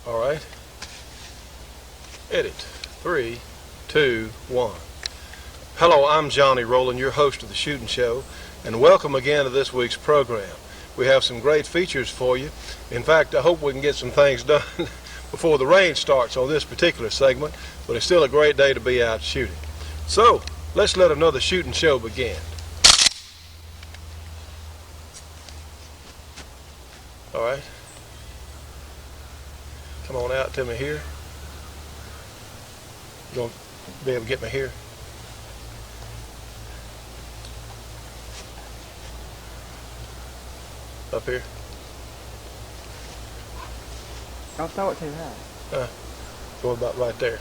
All right. Edit. 3, 2, 1. Hello, I'm Johnny Rowland, your host of the Shootin' Show, and welcome again to this week's program. We have some great features for you. In fact, I hope we can get some things done before the rain starts on this particular segment, but it's still a great day to be out shooting. So, let's let another shooting show begin. All right. Come on out to me here. You gonna be able to get me here? Up here? Don't throw it too high. Throw it about right there.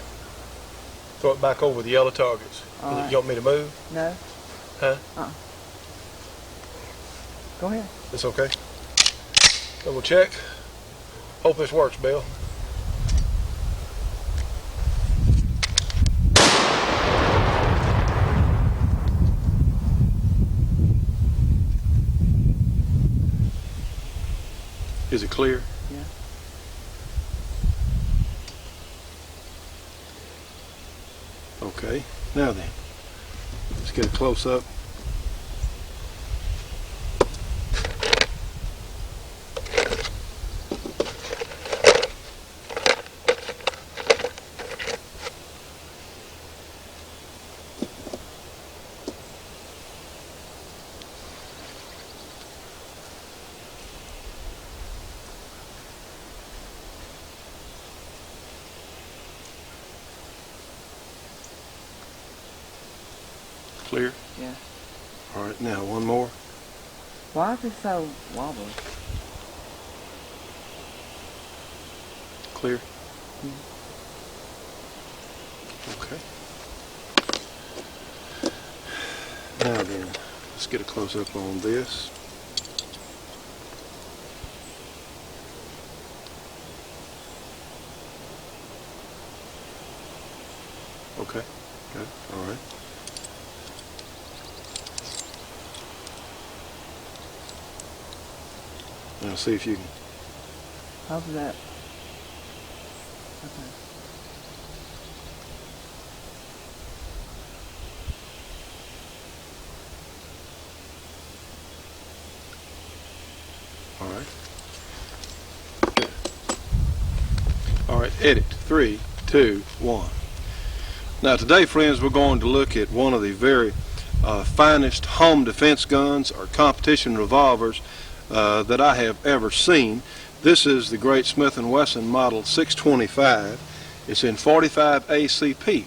Throw it back over the yellow targets. Right. You want me to move? No. Huh? Go ahead. It's okay. Double check. Hope this works, Bill. Is it clear? Yeah. Okay. Now then, let's get a close up. Clear? Yeah. All right, now one more. Why is it so wobbly? Clear? Okay. Now then, let's get a close up on this. Okay, good, all right. Now see if you can. How's that? Okay. All right. Good. All right, edit. 3, 2, 1. Now today, friends, we're going to look at one of the very finest home defense guns or competition revolvers that I have ever seen. This is the great Smith & Wesson Model 625. It's in 45 ACP.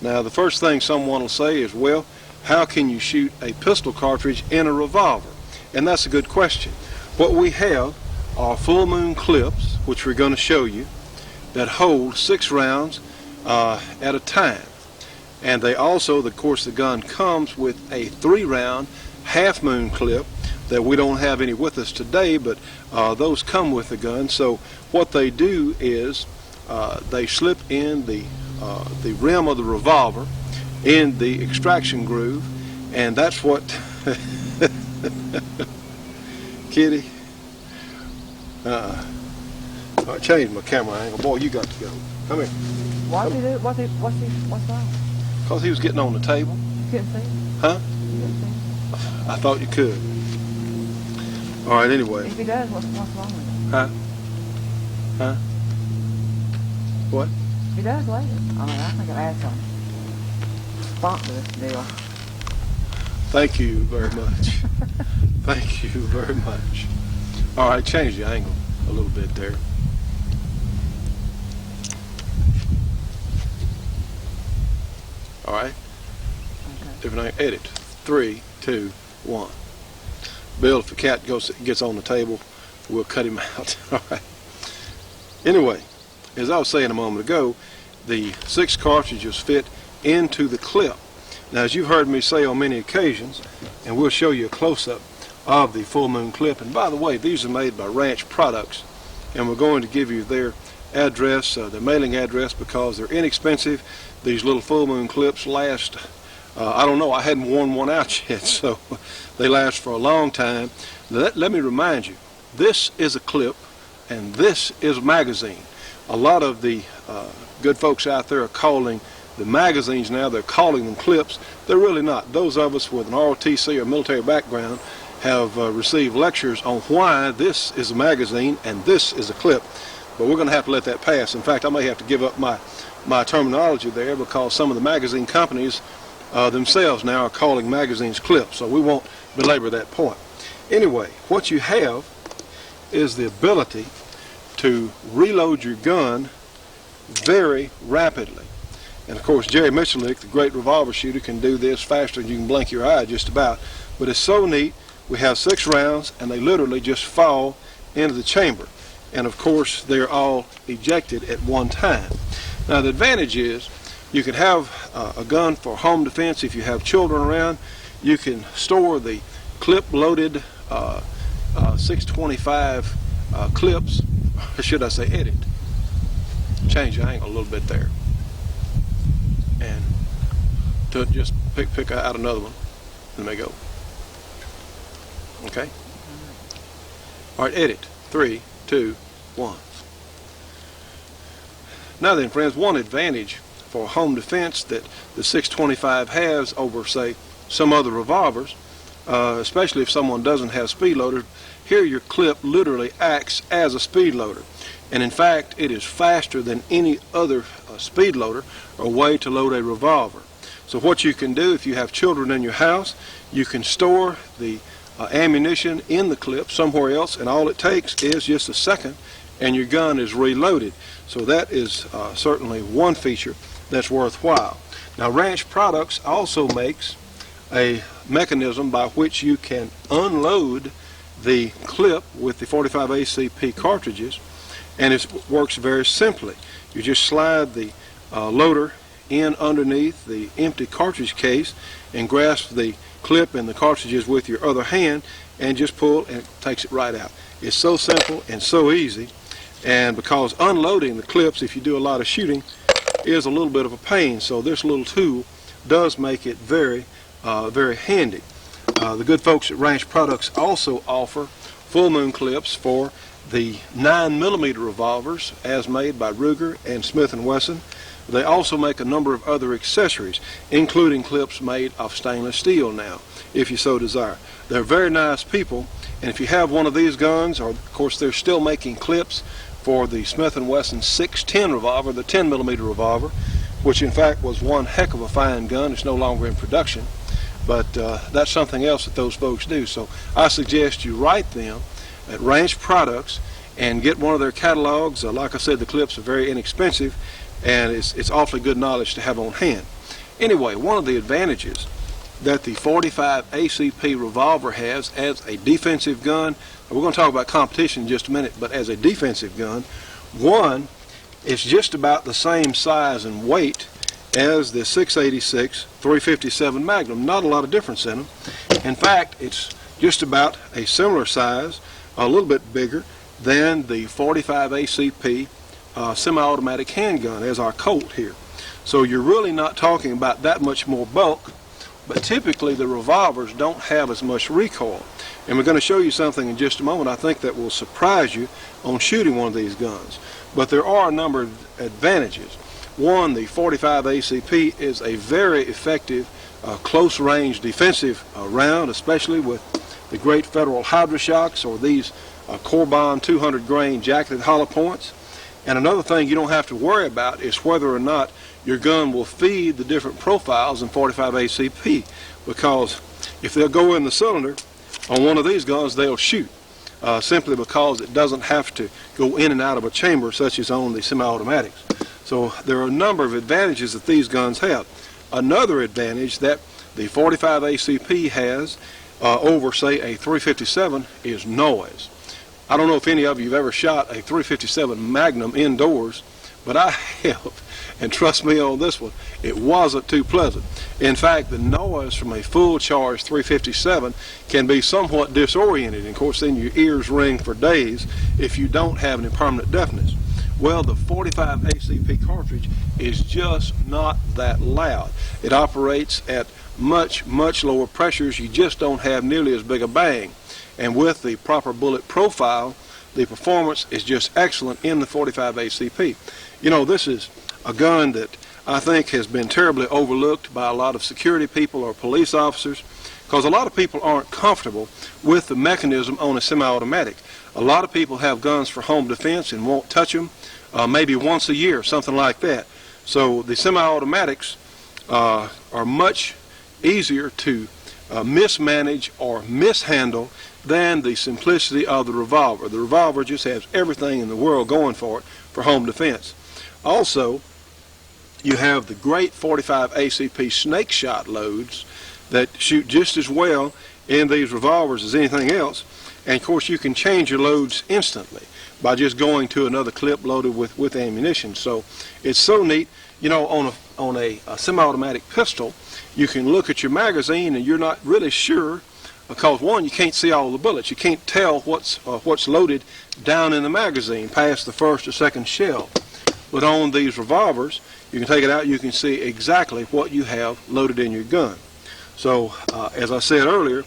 Now the first thing someone will say is, well, how can you shoot a pistol cartridge in a revolver? And that's a good question. What we have are full moon clips, which we're going to show you, that hold 6 rounds at a time. And they also, of course, the gun comes with a 3-round half moon clip that we don't have any with us today, but those come with the gun. So what they do is they slip in the rim of the revolver in the extraction groove, and that's what Kitty. I changed my camera angle. Boy, you got to go. Come here. Why did it? What's wrong? Because he was getting on the table. You couldn't see him? Huh? You couldn't see him? I thought you could. All right, anyway. If he does, what's wrong with him? Huh? Huh? What? If he does, later. I mean, I think I'll add some spunk to this deal. Thank you very much. Thank you very much. All right, change the angle a little bit there. All right. Okay. Different angle. Edit. 3, 2, 1. Bill, if the cat gets on the table, we'll cut him out. All right. Anyway, as I was saying a moment ago, the 6 cartridges fit into the clip. Now, as you've heard me say on many occasions, and we'll show you a close-up of the full moon clip. And by the way, these are made by Ranch Products, and we're going to give you their address, their mailing address, because they're inexpensive. These little full moon clips last I don't know, I hadn't worn one out yet, so they last for a long time. Let me remind you, this is a clip and this is a magazine. A lot of the good folks out there are calling the magazines now, they're calling them clips. They're really not. Those of us with an ROTC or military background have received lectures on why this is a magazine and this is a clip, but we're going to have to let that pass. In fact, I may have to give up my terminology there, because some of the magazine companies themselves now are calling magazines clips, so we won't belabor that point. Anyway, what you have is the ability to reload your gun very rapidly. And of course, Jerry Michalik, the great revolver shooter, can do this faster than you can blink your eye just about. But it's so neat. We have 6 rounds and they literally just fall into the chamber. And of course, they're all ejected at one time. Now the advantage is you can have a gun for home defense if you have children around. You can store the clip-loaded 625 clips, or should I say edit. Change the angle a little bit there. And to just pick out another one. Let me go. Okay? All right, edit. 3, 2, 1. Now then, friends, one advantage for home defense that the 625 has over, say, some other revolvers, especially if someone doesn't have speed loader, here your clip literally acts as a speed loader. And in fact, it is faster than any other speed loader or way to load a revolver. So what you can do if you have children in your house, you can store the ammunition in the clip somewhere else, and all it takes is just a second and your gun is reloaded. So that is certainly one feature that's worthwhile. Now, Ranch Products also makes a mechanism by which you can unload the clip with the 45 ACP cartridges, and it works very simply. You just slide the loader in underneath the empty cartridge case and grasp the clip and the cartridges with your other hand and just pull, and it takes it right out. It's so simple and so easy, and because unloading the clips, if you do a lot of shooting, is a little bit of a pain, so this little tool does make it very handy. The good folks at Ranch Products also offer full moon clips for the 9mm revolvers as made by Ruger and Smith & Wesson. They also make a number of other accessories, including clips made of stainless steel now, if you so desire. They're very nice people, and if you have one of these guns, or of course they're still making clips for the Smith & Wesson 610 revolver, the 10mm revolver, which in fact was one heck of a fine gun. It's no longer in production, but that's something else that those folks do. So I suggest you write them at Ranch Products and get one of their catalogs. Like I said, the clips are very inexpensive, and it's awfully good knowledge to have on hand. Anyway, one of the advantages that the 45 ACP revolver has as a defensive gun, we're going to talk about competition in just a minute, but as a defensive gun, one, it's just about the same size and weight as the 686 357 Magnum. Not a lot of difference in them. In fact, it's just about a similar size, a little bit bigger than the 45 ACP semi-automatic handgun, as our Colt here. So you're really not talking about that much more bulk, but typically the revolvers don't have as much recoil. And we're going to show you something in just a moment I think that will surprise you on shooting one of these guns. But there are a number of advantages. One, the 45 ACP is a very effective close-range defensive round, especially with the great Federal Hydra-Shocks or these Corbon 200 grain jacketed hollow points. And another thing you don't have to worry about is whether or not your gun will feed the different profiles in 45 ACP, because if they'll go in the cylinder on one of these guns, they'll shoot, simply because it doesn't have to go in and out of a chamber such as on the semi-automatics. So there are a number of advantages that these guns have. Another advantage that the 45 ACP has over, say, a 357 is noise. I don't know if any of you have ever shot a 357 Magnum indoors, but I have, and trust me on this one, it wasn't too pleasant. In fact, the noise from a full charge 357 can be somewhat disoriented, and of course then your ears ring for days if you don't have any permanent deafness. Well, the 45 ACP cartridge is just not that loud. It operates at much lower pressures. You just don't have nearly as big a bang. And with the proper bullet profile, the performance is just excellent in the 45 ACP. You know, this is a gun that I think has been terribly overlooked by a lot of security people or police officers, because a lot of people aren't comfortable with the mechanism on a semi-automatic. A lot of people have guns for home defense and won't touch them maybe once a year, something like that. So the semi-automatics are much easier to mismanage or mishandle than the simplicity of the revolver. The revolver just has everything in the world going for it for home defense. Also, you have the great 45 ACP snake shot loads that shoot just as well in these revolvers as anything else. And of course, you can change your loads instantly by just going to another clip loaded with ammunition. So it's so neat. You know, on a semi-automatic pistol, you can look at your magazine and you're not really sure, because one, you can't see all the bullets. You can't tell what's loaded down in the magazine past the first or second shell. But on these revolvers, you can take it out, you can see exactly what you have loaded in your gun. So, as I said earlier,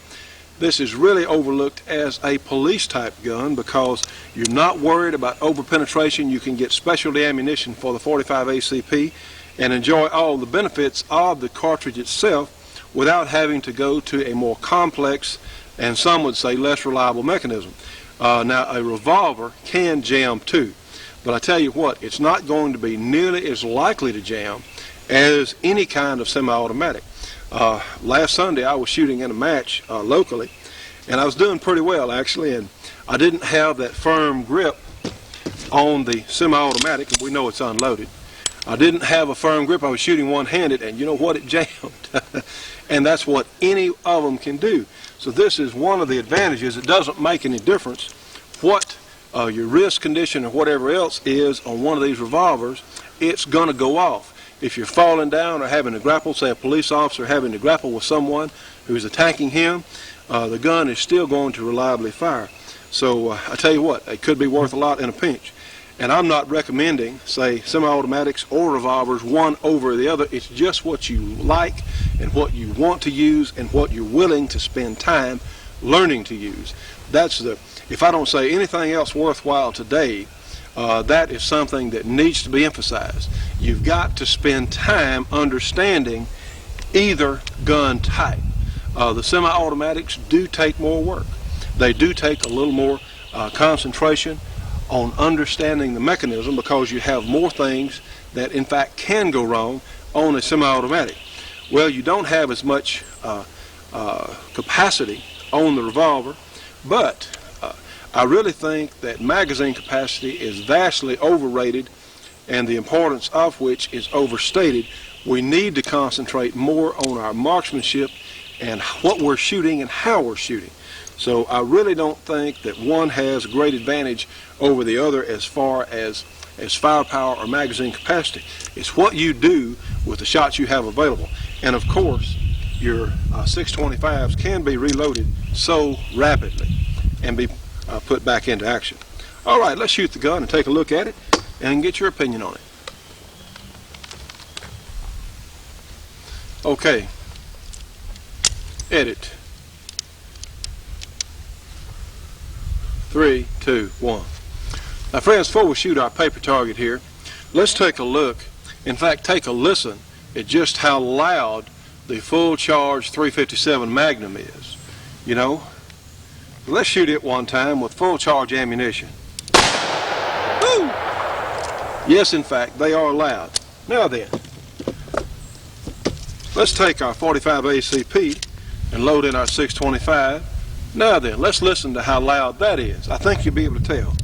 this is really overlooked as a police type gun because you're not worried about over-penetration. You can get specialty ammunition for the 45 ACP and enjoy all the benefits of the cartridge itself without having to go to a more complex and some would say less reliable mechanism. Now, a revolver can jam too. But I tell you what, it's not going to be nearly as likely to jam as any kind of semi-automatic. Last Sunday I was shooting in a match locally, and I was doing pretty well actually, and I didn't have that firm grip on the semi-automatic, and we know it's unloaded. I didn't have a firm grip. I was shooting one-handed, and you know what? It jammed. And that's what any of them can do. So this is one of the advantages. It doesn't make any difference what your wrist condition or whatever else is on one of these revolvers. It's going to go off. If you're falling down or having to grapple, say a police officer having to grapple with someone who's attacking him, the gun is still going to reliably fire. So I tell you what, it could be worth a lot in a pinch. And I'm not recommending, say, semi-automatics or revolvers one over the other. It's just what you like and what you want to use and what you're willing to spend time learning to use. That's the, if I don't say anything else worthwhile today, that is something that needs to be emphasized. You've got to spend time understanding either gun type. The semi-automatics do take more work. They do take a little more concentration on understanding the mechanism because you have more things that in fact can go wrong on a semi-automatic. Well, you don't have as much capacity on the revolver, but I really think that magazine capacity is vastly overrated and the importance of which is overstated. We need to concentrate more on our marksmanship and what we're shooting and how we're shooting. So I really don't think that one has a great advantage over the other as far as firepower or magazine capacity. It's what you do with the shots you have available. And of course, your 625s can be reloaded so rapidly and be put back into action. All right, let's shoot the gun and take a look at it and get your opinion on it. Okay. Edit. 3, 2, 1. Now friends, before we shoot our paper target here, let's take a look, in fact take a listen at just how loud the full charge 357 Magnum is. You know, let's shoot it one time with full charge ammunition. Woo! Yes, in fact, they are loud. Now then, let's take our 45 ACP and load in our 625. Now then, let's listen to how loud that is. I think you'll be able to tell.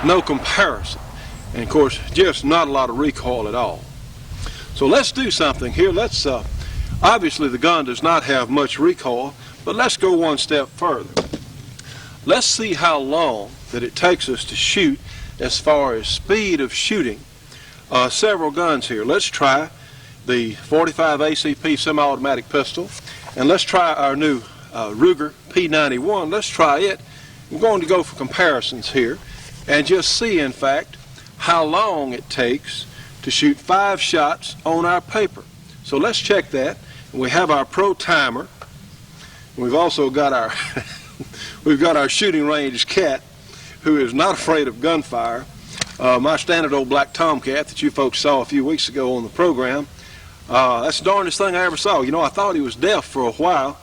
No comparison. And of course, just not a lot of recoil at all. So let's do something here. Let's, obviously the gun does not have much recoil, but let's go one step further. Let's see how long that it takes us to shoot as far as speed of shooting several guns here. Let's try the 45 ACP semi-automatic pistol, and let's try our new Ruger P91. Let's try it. I'm going to go for comparisons here and just see, in fact, how long it takes to shoot 5 shots on our paper. So let's check that. We have our pro timer. We've also got our we've got our shooting range cat, who is not afraid of gunfire. My standard old black tomcat that you folks saw a few weeks ago on the program. That's the darndest thing I ever saw. You know, I thought he was deaf for a while,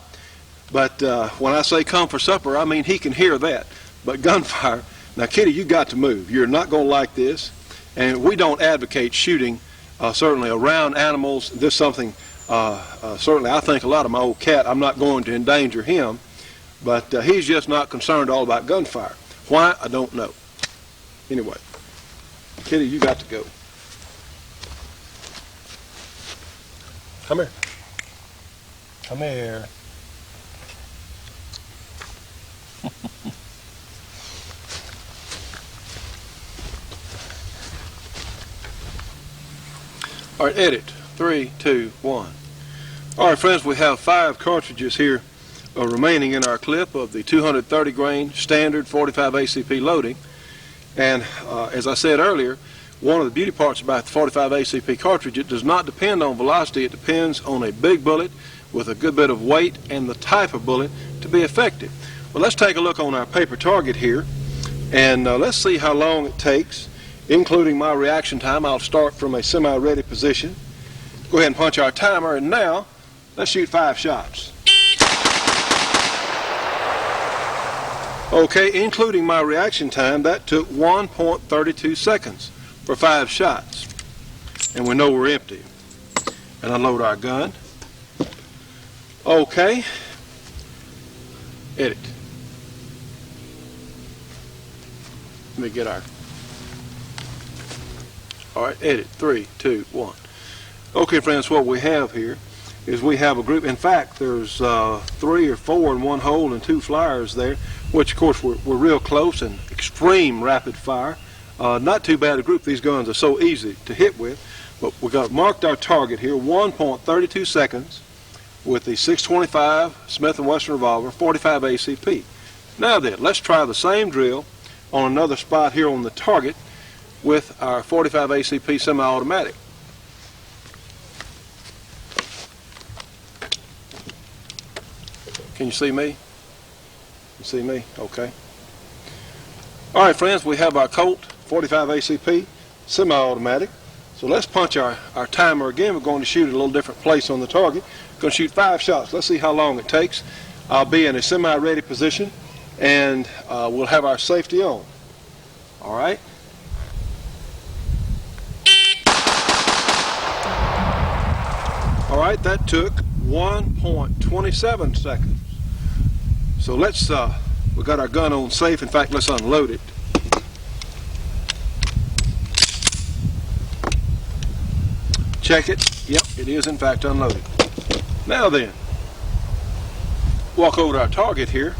but when I say come for supper, I mean he can hear that. But gunfire, now Kitty, you got to move. You're not going to like this. And we don't advocate shooting, certainly around animals. This is something, certainly I think a lot of my old cat, I'm not going to endanger him, but he's just not concerned all about gunfire. Why? I don't know. Anyway, Kitty, you got to go. Come here. Come here. All right, edit. 3, 2, 1. All right, friends, we have 5 cartridges here remaining in our clip of the 230 grain standard 45 ACP loading. And as I said earlier, one of the beauty parts about the 45 ACP cartridge, it does not depend on velocity. It depends on a big bullet with a good bit of weight and the type of bullet to be effective. Well, let's take a look on our paper target here, and let's see how long it takes, including my reaction time. I'll start from a semi-ready position. Go ahead and punch our timer, and now let's shoot 5 shots. Okay, including my reaction time, that took 1.32 seconds for 5 shots. And we know we're empty. And unload our gun. Okay. Edit. Let me get our... All right, edit. 3, 2, 1. Okay, friends, what we have here is we have a group. In fact, there's 3 or 4 in one hole and 2 flyers there, which, of course, we're real close and extreme rapid fire. Not too bad a group. These guns are so easy to hit with. But we got marked our target here, 1.32 seconds with the 625 Smith & Wesson revolver, 45 ACP. Now then, let's try the same drill on another spot here on the target with our 45 ACP semi-automatic. Can you see me? You see me? Okay. All right, friends, we have our Colt 45 ACP semi-automatic. So let's punch our timer again. We're going to shoot at a little different place on the target. We're going to shoot 5 shots. Let's see how long it takes. I'll be in a semi-ready position, and we'll have our safety on. All right. All right, that took 1.27 seconds. So let's, we got our gun on safe. In fact, let's unload it. Check it. Yep, it is in fact unloaded. Now then, walk over to our target here.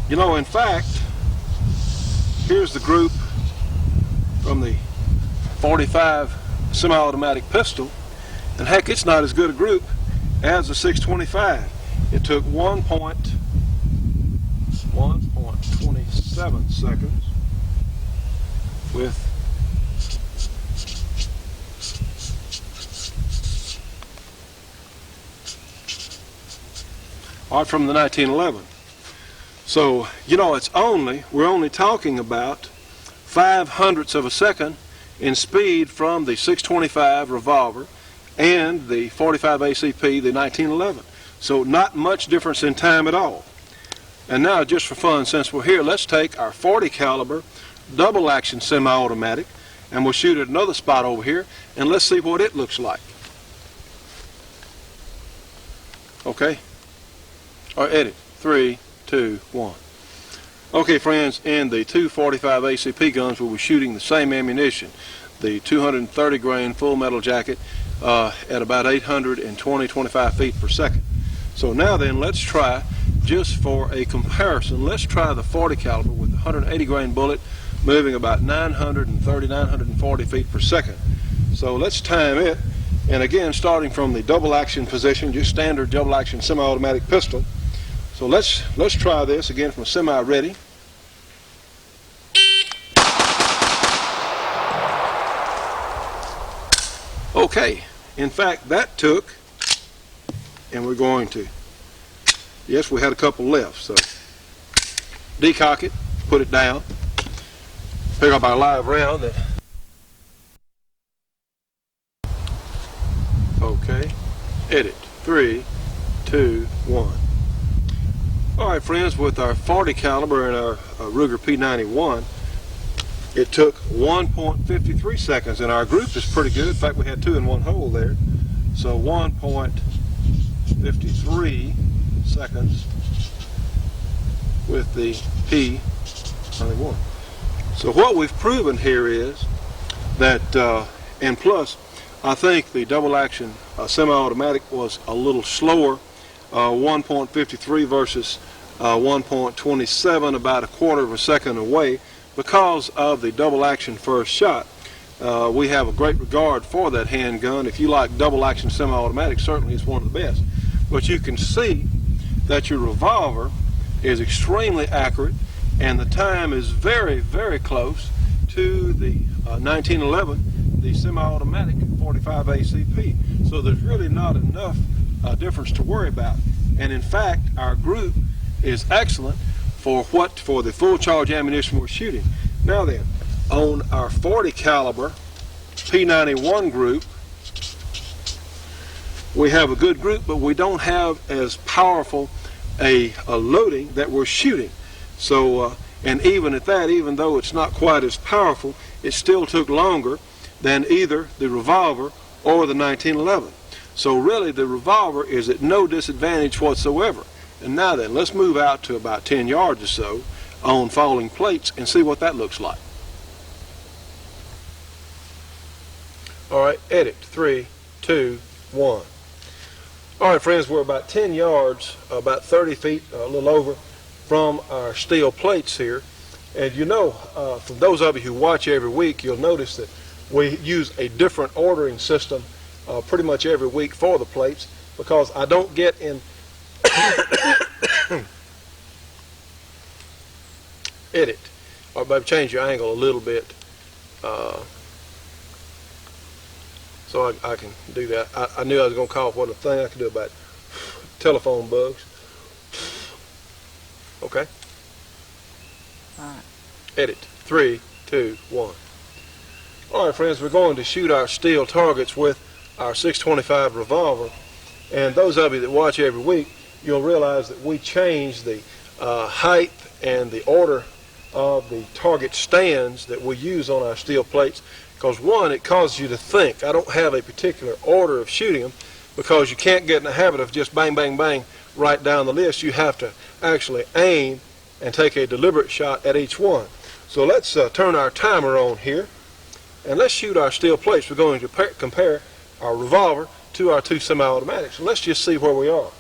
You know, in fact, here's the group from the 45 semi-automatic pistol, and heck, it's not as good a group as the 625. It took 1.27 seconds with from the 1911. So, you know, we're only talking about 0.05 of a second in speed from the 625 revolver and the 45 ACP, the 1911. So not much difference in time at all. And now, just for fun, since we're here, let's take our 40 caliber double action semi-automatic, and we'll shoot at another spot over here, and let's see what it looks like. Okay. All right, edit. 3, 2, 1. Okay, friends, in the 245 ACP guns, we'll be shooting the same ammunition, the 230 grain full metal jacket at about 820-25 feet per second. So now then, let's try, just for a comparison, let's try the 40 caliber with the 180 grain bullet moving about 930-940 feet per second. So let's time it, and again, starting from the double action position, just standard double action semi-automatic pistol. So let's try this again from semi-ready. Okay, In fact, that took, and we're going to, yes, we had a couple left, so decock it, put it down, pick up our live round. Okay, edit, 3, 2, 1. All right, friends, with our 40 caliber and our Ruger P91, it took 1.53 seconds, and our group is pretty good. In fact, we had 2 in one hole there. So 1.53 seconds with the P91. So what we've proven here is that, and plus, I think the double action semi-automatic was a little slower, 1.53 versus 1.27, about a quarter of a second away, because of the double action first shot. We have a great regard for that handgun. If you like double action semi-automatic, certainly it's one of the best. But you can see that your revolver is extremely accurate, and the time is very, very close to the 1911, the semi-automatic 45 ACP. So there's really not enough difference to worry about. And in fact, our group is excellent for the full charge ammunition we're shooting. Now then, on our 40 caliber P91 group, we have a good group, but we don't have as powerful a loading that we're shooting. So, and even at that, even though it's not quite as powerful, it still took longer than either the revolver or the 1911. So really, the revolver is at no disadvantage whatsoever. And now then, let's move out to about 10 yards or so on falling plates and see what that looks like. All right, edit, 3, 2, 1. All right, friends, we're about 10 yards, about 30 feet, a little over, from our steel plates here. And you know, for those of you who watch every week, you'll notice that we use a different ordering system pretty much every week for the plates, because I don't get in edit, or maybe change your angle a little bit so I can do that. I knew I was going to call for the thing I could do about telephone bugs. Okay. All right. Edit, 3, 2, 1. All right, friends, we're going to shoot our steel targets with our 625 revolver, and those of you that watch every week, you'll realize that we change the height and the order of the target stands that we use on our steel plates, because one, it causes you to think. I don't have a particular order of shooting them, because you can't get in the habit of just bang, bang, bang right down the list. You have to actually aim and take a deliberate shot at each one. So let's turn our timer on here, and let's shoot our steel plates. We're going to compare our revolver to our 2 semi-automatics. So let's just see where we are.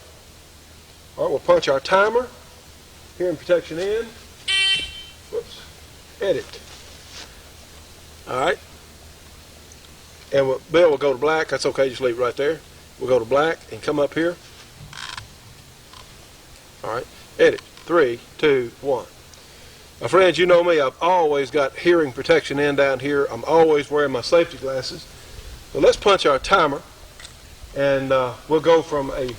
All right, we'll punch our timer, hearing protection in, whoops, edit. All right, and Bill will go to black. That's okay, just leave it right there. We'll go to black and come up here. All right, edit, 3, 2, 1. Now, friends, you know me, I've always got hearing protection in down here. I'm always wearing my safety glasses. So let's punch our timer, and we'll go from a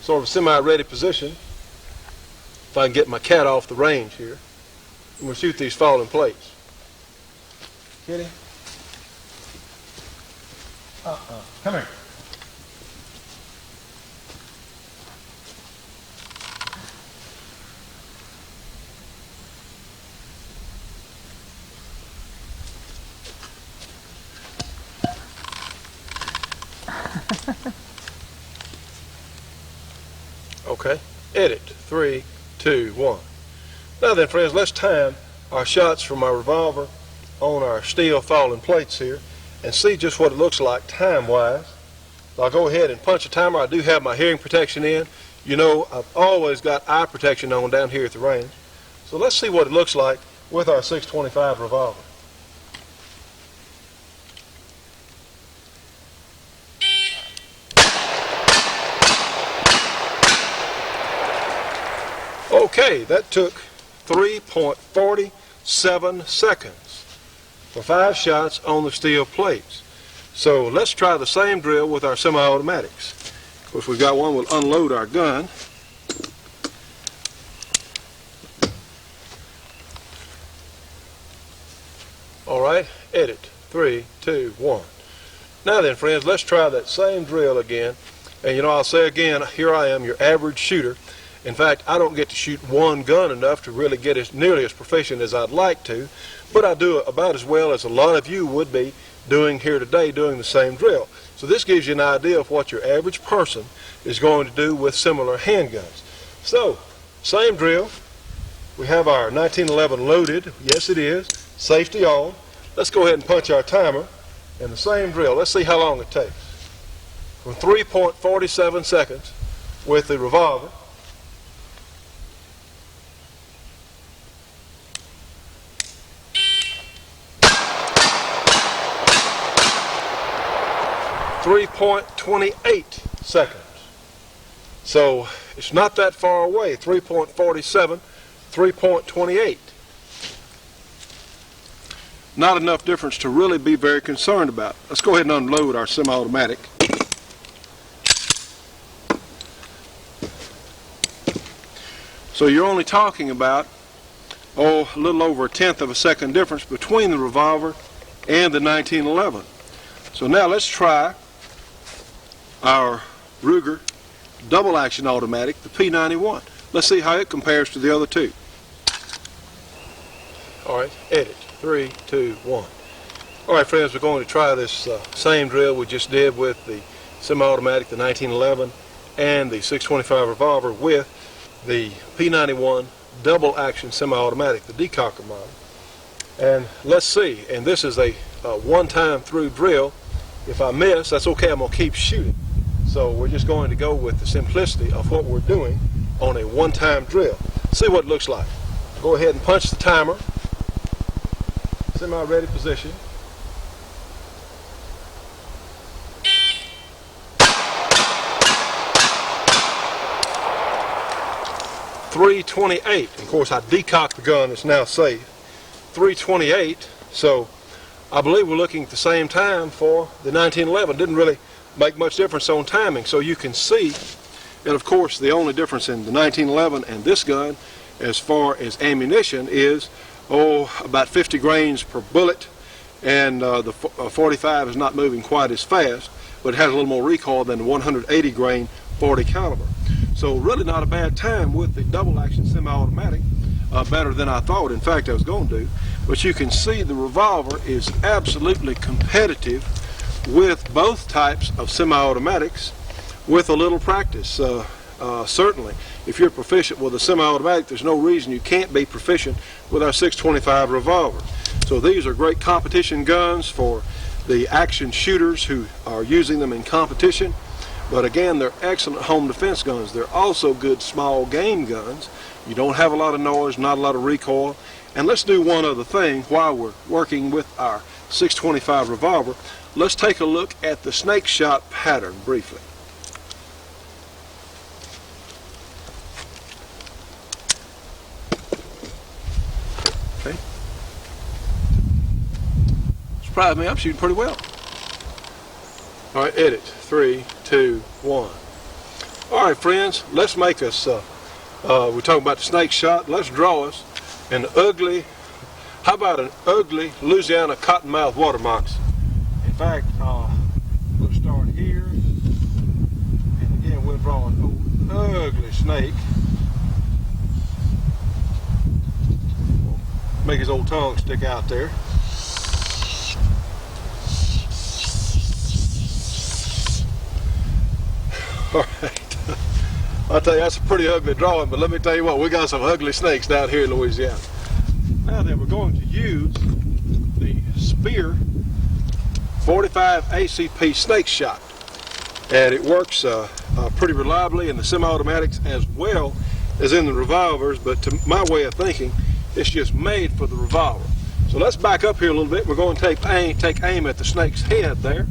sort of semi-ready position, if I can get my cat off the range here, and we'll shoot these falling plates. Kitty? Come here. Okay, edit, 3, 2, 1. Now then, friends, let's time our shots from our revolver on our steel falling plates here and see just what it looks like time-wise. I'll go ahead and punch a timer. I do have my hearing protection in. You know, I've always got eye protection on down here at the range. So let's see what it looks like with our 625 revolver. Okay, that took 3.47 seconds for 5 shots on the steel plates. So let's try the same drill with our semi-automatics. Of course, we've got one. We'll unload our gun. All right, edit. 3, 2, 1. Now then, friends, let's try that same drill again. And I'll say again, here I am, your average shooter. In fact, I don't get to shoot one gun enough to really get nearly as proficient as I'd like to, but I do about as well as a lot of you would be doing here today, doing the same drill. So this gives you an idea of what your average person is going to do with similar handguns. So, same drill. We have our 1911 loaded. Yes, it is. Safety on. Let's go ahead and punch our timer. And the same drill. Let's see how long it takes. From 3.47 seconds with the revolver. .28 seconds. So it's not that far away. 3.47, 3.28. Not enough difference to really be very concerned about. Let's go ahead and unload our semi-automatic. So you're only talking about, a little over a tenth of a second difference between the revolver and the 1911. So now let's try our Ruger double action automatic, the P91. Let's see how it compares to the other two. All right, edit. 3, 2, 1. All right, friends, we're going to try this same drill we just did with the semi-automatic, the 1911, and the 625 revolver with the P91 double action semi-automatic, the decocker model. And let's see, and this is a one-time through drill. If I miss, that's okay, I'm going to keep shooting. So we're just going to go with the simplicity of what we're doing on a one-time drill. See what it looks like. Go ahead and punch the timer. Semi-ready position. .328. Of course, I decocked the gun. It's now safe. .328. So I believe we're looking at the same time for the 1911. Didn't really make much difference on timing. So you can see that, of course, the only difference in the 1911 and this gun as far as ammunition is about 50 grains per bullet, and the 45 is not moving quite as fast, but it has a little more recoil than the 180 grain 40 caliber. So really not a bad time with the double action semi-automatic, better than I thought. In fact, I was going to do. But you can see the revolver is absolutely competitive with both types of semi-automatics with a little practice. Certainly, if you're proficient with a semi-automatic, there's no reason you can't be proficient with our 625 revolver. So these are great competition guns for the action shooters who are using them in competition. But again, they're excellent home defense guns. They're also good small game guns. You don't have a lot of noise, not a lot of recoil. And let's do one other thing while we're working with our 625 revolver. Let's take a look at the snake shot pattern briefly. Okay. Surprised me, I'm shooting pretty well. All right, edit. 3, 2, 1. All right, friends, let's make us, we're talking about the snake shot. Let's draw us an ugly, how about an ugly Louisiana cottonmouth water moccasin? In fact, we'll start here, and again, we'll draw an ugly snake. Make his old tongue stick out there. All right, I'll tell you, that's a pretty ugly drawing, but let me tell you what, we got some ugly snakes down here in Louisiana. Now then, we're going to use the Spear 45 ACP snake shot, and it works pretty reliably in the semi-automatics as well as in the revolvers, but to my way of thinking, it's just made for the revolver. So let's back up here a little bit. We're going to take aim at the snake's head there,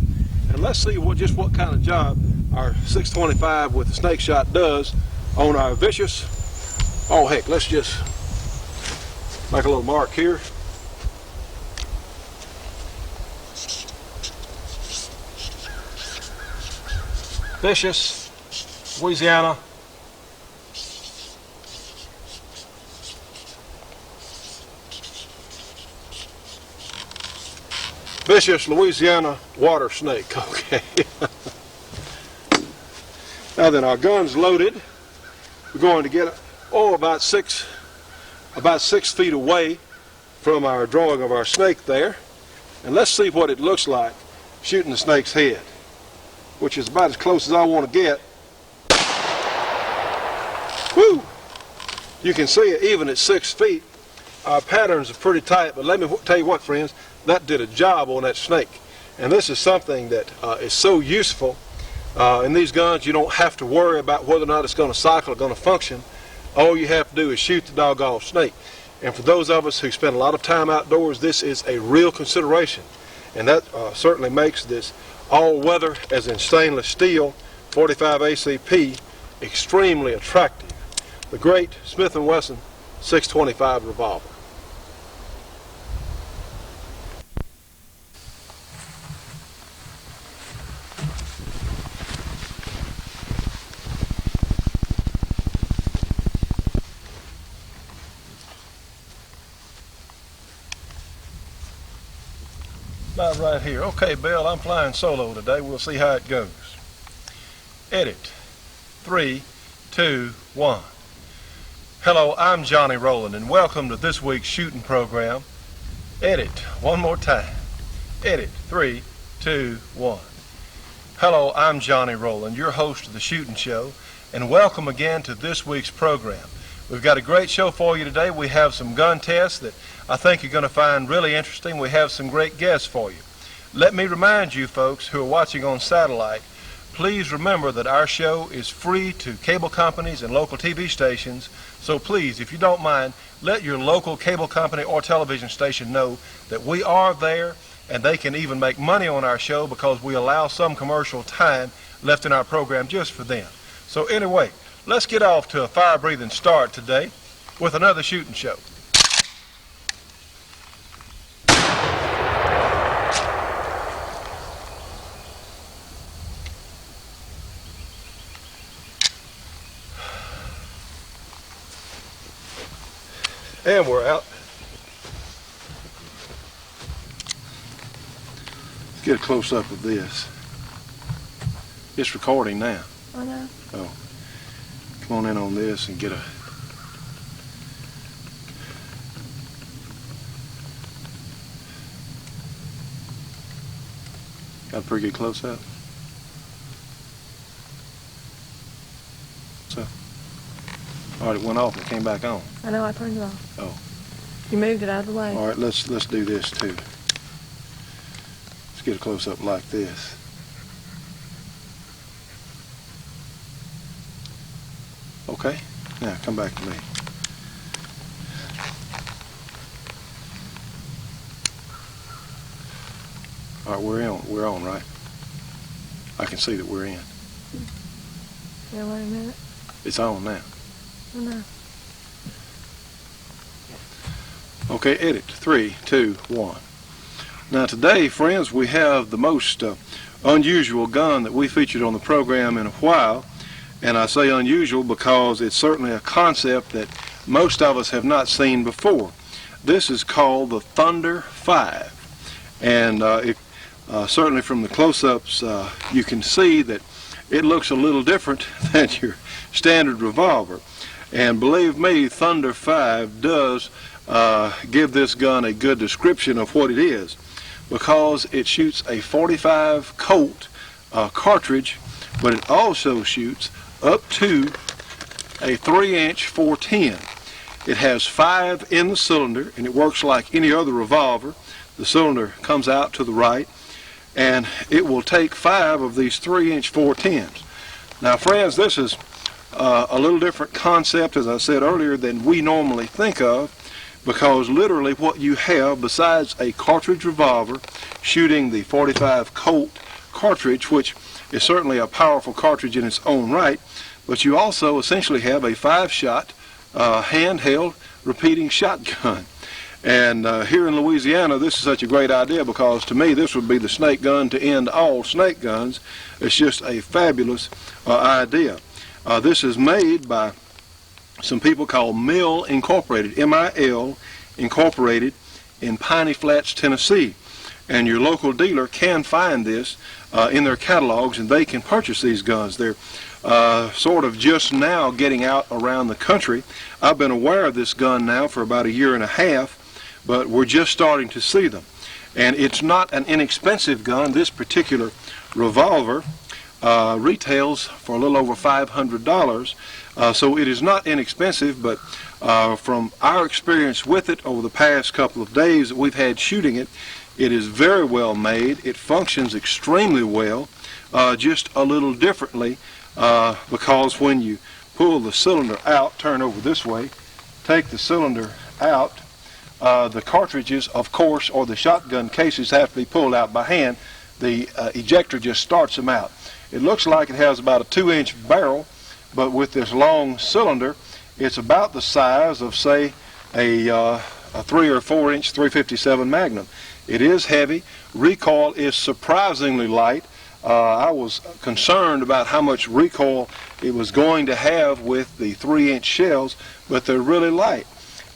and let's see just what kind of job our 625 with the snake shot does on our vicious. Oh heck, let's just make a little mark here. Vicious, Louisiana. Vicious Louisiana water snake. Okay. Now then, our gun's loaded. We're going to get about 6 feet away from our drawing of our snake there, and let's see what it looks like shooting the snake's head, which is about as close as I want to get. Woo! You can see it even at 6 feet. Our patterns are pretty tight, but let me tell you what, friends, that did a job on that snake. And this is something that is so useful. In these guns, you don't have to worry about whether or not it's going to cycle or going to function. All you have to do is shoot the doggone snake. And for those of us who spend a lot of time outdoors, this is a real consideration. And that certainly makes this all-weather, as in stainless steel, 45 ACP, extremely attractive. The great Smith & Wesson 625 revolver. About right here. Okay, Bill, I'm flying solo today. We'll see how it goes. Edit. 3, 2, 1. Hello, I'm Johnny Rowland, and welcome to this week's shooting program. Edit. One more time. Edit. 3, 2, 1. Hello, I'm Johnny Rowland, your host of the Shooting Show, and welcome again to this week's program. We've got a great show for you today. We have some gun tests that I think you're going to find really interesting. We have some great guests for you. Let me remind you folks who are watching on satellite, please remember that our show is free to cable companies and local TV stations. So please, if you don't mind, let your local cable company or television station know that we are there, and they can even make money on our show because we allow some commercial time left in our program just for them. So anyway, let's get off to a fire-breathing start today with another shooting show. And we're out. Let's get a close-up of this. It's recording now. I know. Oh. Come on in on this and get a... Got a pretty good close-up. So, all right, it went off and came back on. I know, I turned it off. Oh. You moved it out of the way. All right, let's do this too. Let's get a close-up like this. Okay, now come back to me. All right, we're on, right? I can see that we're in. Yeah, wait a minute. It's on now. I know. Okay, edit. 3, 2, 1. Now today, friends, we have the most unusual gun that we featured on the program in a while. And I say unusual because it's certainly a concept that most of us have not seen before. This is called the Thunder 5. And certainly from the close-ups, you can see that it looks a little different than your standard revolver. And believe me, Thunder 5 does give this gun a good description of what it is, because it shoots a 45 Colt cartridge, but it also shoots up to a 3-inch 410. It has 5 in the cylinder, and it works like any other revolver. The cylinder comes out to the right, and it will take 5 of these 3-inch 410s. Now, friends, this is a little different concept, as I said earlier, than we normally think of, because literally what you have, besides a cartridge revolver shooting the 45 Colt cartridge, which is certainly a powerful cartridge in its own right, but you also essentially have a 5-shot handheld repeating shotgun. And here in Louisiana, this is such a great idea because to me this would be the snake gun to end all snake guns. It's just a fabulous idea. This is made by some people called Mill Incorporated, M-I-L Incorporated, in Piney Flats, Tennessee. And your local dealer can find this in their catalogs, and they can purchase these guns. They're sort of just now getting out around the country. I've been aware of this gun now for about a year and a half, but we're just starting to see them. And it's not an inexpensive gun. This particular revolver retails for a little over $500. So it is not inexpensive, but from our experience with it over the past couple of days that we've had shooting it, it is very well made. It functions extremely well, just a little differently because when you pull the cylinder out, turn over this way, take the cylinder out, the cartridges, of course, or the shotgun cases have to be pulled out by hand. The ejector just starts them out. It looks like it has about a 2-inch barrel, but with this long cylinder, it's about the size of, say, a 3 or 4 inch 357 Magnum. It is heavy. Recoil is surprisingly light. I was concerned about how much recoil it was going to have with the 3-inch shells, but they're really light.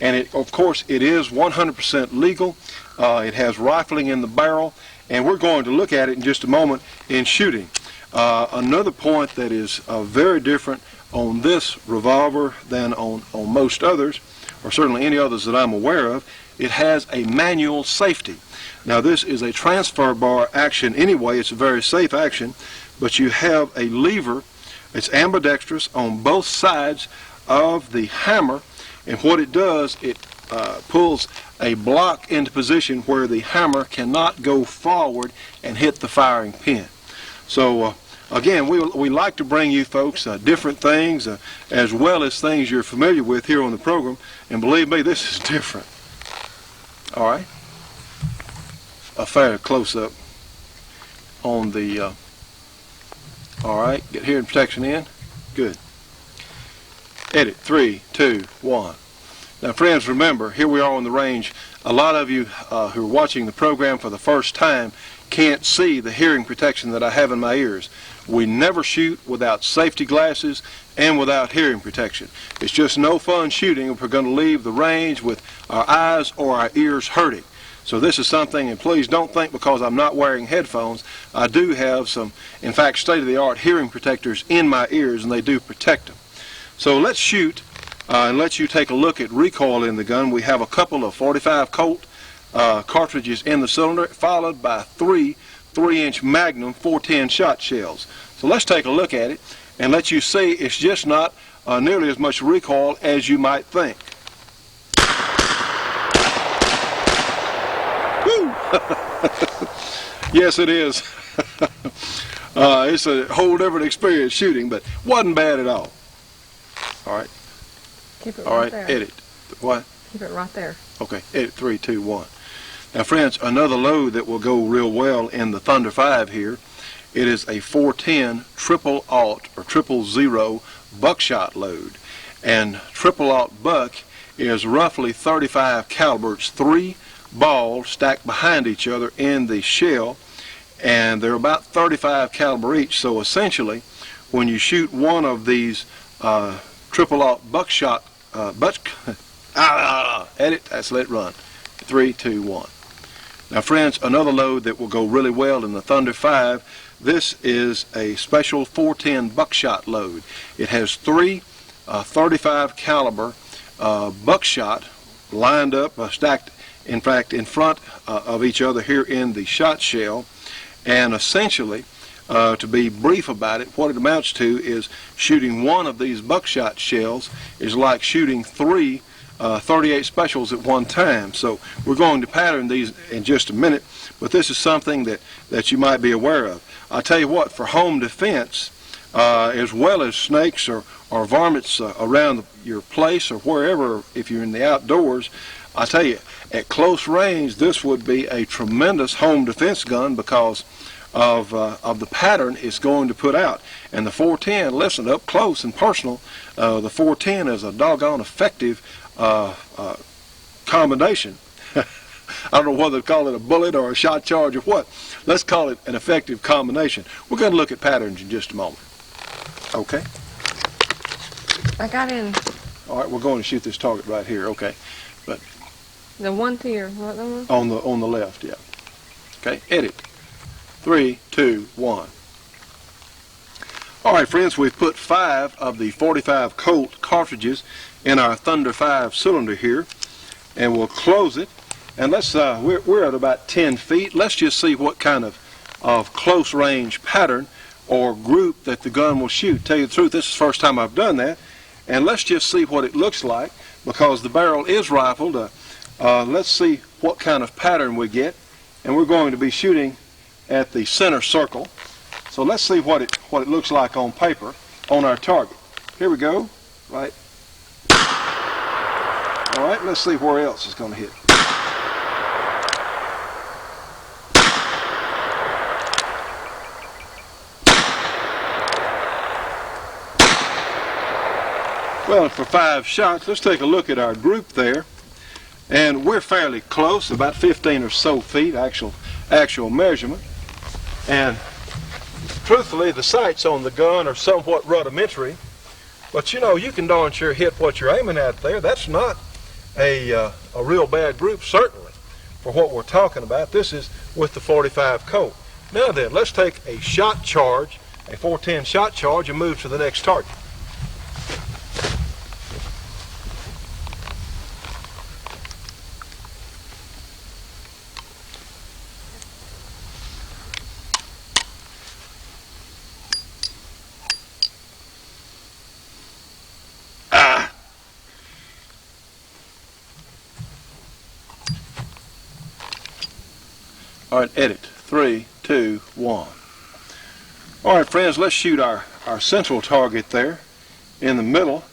And it, of course, it is 100% legal. It has rifling in the barrel, and we're going to look at it in just a moment in shooting. Another point that is very different on this revolver than on most others, or certainly any others that I'm aware of, it has a manual safety. Now this is a transfer bar action anyway. It's a very safe action, but you have a lever. It's ambidextrous on both sides of the hammer, and what it does, it pulls a block into position where the hammer cannot go forward and hit the firing pin. So again, we like to bring you folks different things as well as things you're familiar with here on the program, and believe me, this is different. All right, a fair close-up on the all right, get hearing protection in. Good. Edit. 3, 2, 1. Now friends, remember, here we are on the range. A lot of you who are watching the program for the first time can't see the hearing protection that I have in my ears. We never shoot without safety glasses and without hearing protection. It's just no fun shooting if we're going to leave the range with our eyes or our ears hurting. So this is something, and please don't think because I'm not wearing headphones, I do have some, in fact, state-of-the-art hearing protectors in my ears, and they do protect them. So let's shoot and let you take a look at recoil in the gun. We have a couple of 45 Colt cartridges in the cylinder, followed by 3 3-inch Magnum 410 shot shells. So let's take a look at it and let you see it's just not nearly as much recoil as you might think. Woo! Yes, it is. It's a whole different experience shooting, but wasn't bad at all. All right. Keep it All right right. there. Edit. What? Keep it right there. Okay. Edit. 3, 2, 1. Now, friends, another load that will go real well in the Thunder 5 here. It is a 410 triple alt or 000 buckshot load, and triple alt buck is roughly 35 caliber. It's 3 balls stacked behind each other in the shell, and they're about 35 caliber each. So essentially, when you shoot one of these triple alt buckshot edit, that's let run. 3, 2, 1. Now friends, another load that will go really well in the Thunder 5, this is a special 410 buckshot load. It has 3 35 caliber buckshot lined up, stacked in fact in front of each other here in the shot shell, and essentially to be brief about it, what it amounts to is shooting one of these buckshot shells is like shooting 3 38 specials at one time. So we're going to pattern these in just a minute, but this is something that you might be aware of. I'll tell you what, for home defense, as well as snakes or varmints around your place or wherever, if you're in the outdoors, I tell you, at close range, this would be a tremendous home defense gun because of the pattern it's going to put out. And the 410, listen, up close and personal, the 410 is a doggone effective combination. I don't know whether to call it a bullet or a shot charge or what. Let's call it an effective combination. We're going to look at patterns in just a moment. Okay? I got in All right, we're going to shoot this target right here. Okay. But the one tier. What the one? on the left, yeah. Okay, edit. 3, 2, 1. All right, friends, we've put 5 of the 45 Colt cartridges in our Thunder 5 cylinder here, and we'll close it. And let's we're at about 10 feet. Let's just see what kind of close range pattern or group that the gun will shoot. Tell you the truth, this is the first time I've done that, and let's just see what it looks like because the barrel is rifled. Let's see what kind of pattern we get, and we're going to be shooting at the center circle. So let's see what it looks like on paper on our target. Here we go. Right. All right. Let's see where else it's going to hit. Well, for 5 shots, let's take a look at our group there. And we're fairly close, about 15 or so feet, actual measurement. And truthfully, the sights on the gun are somewhat rudimentary. But you know, you can darn sure hit what you're aiming at there. That's not a real bad group, certainly, for what we're talking about. This is with the 45 Colt. Now then, let's take a shot charge, a 410 shot charge, and move to the next target. All right, edit. 3, 2, 1. All right, friends, let's shoot our central target there in the middle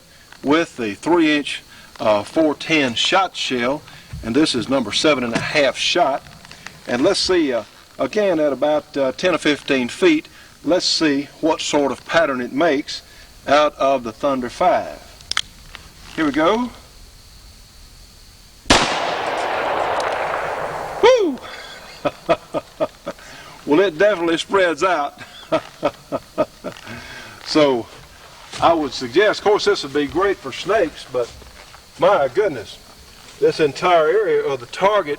with the 3-inch 410 shot shell, and this is number 7.5 shot. And let's see, again, at about 10 or 15 feet, let's see what sort of pattern it makes out of the Thunder 5. Here we go. Woo! Well, it definitely spreads out. So I would suggest, of course, this would be great for snakes, but my goodness, this entire area of the target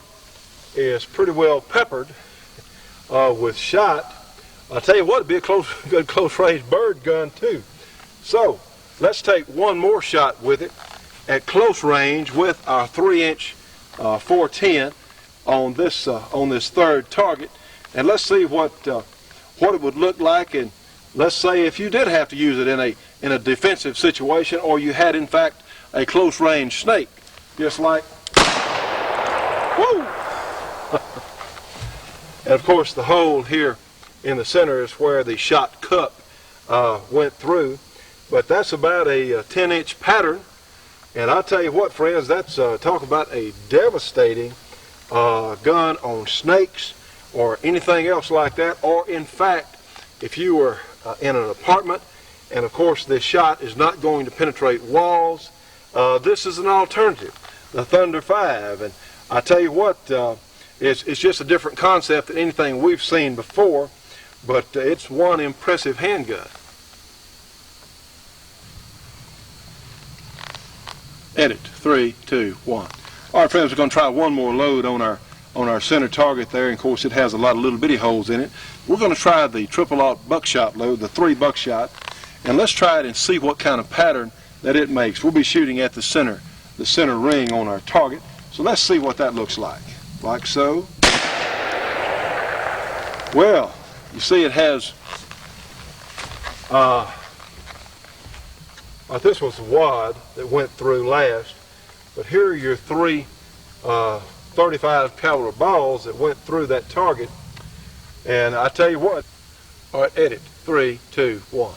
is pretty well peppered with shot. I'll tell you what, it'd be a good close range bird gun too. So let's take one more shot with it at close range with our 3-inch 410 on this third target, and let's see what it would look like. And let's say if you did have to use it in a defensive situation, or you had in fact a close range snake, just like woo. And of course, the hole here in the center is where the shot cup went through. But that's about a 10-inch pattern, and I'll tell you what, friends, that's talk about a devastating gun on snakes or anything else like that. Or in fact, if you were in an apartment, and of course this shot is not going to penetrate walls, this is an alternative, the Thunder 5. And I tell you what, it's just a different concept than anything we've seen before, but it's one impressive handgun. Edit. 3, 2, 1. All right, friends, we're going to try one more load on our center target there. And of course, it has a lot of little bitty holes in it. We're going to try the triple-aught buckshot load, the 3 buckshot, and let's try it and see what kind of pattern that it makes. We'll be shooting at the center ring on our target. So let's see what that looks like. Like so. Well, you see it has. This was the wad that went through last, but here are your 3 35 caliber balls that went through that target. And I tell you what. All right, edit. 3, 2, 1.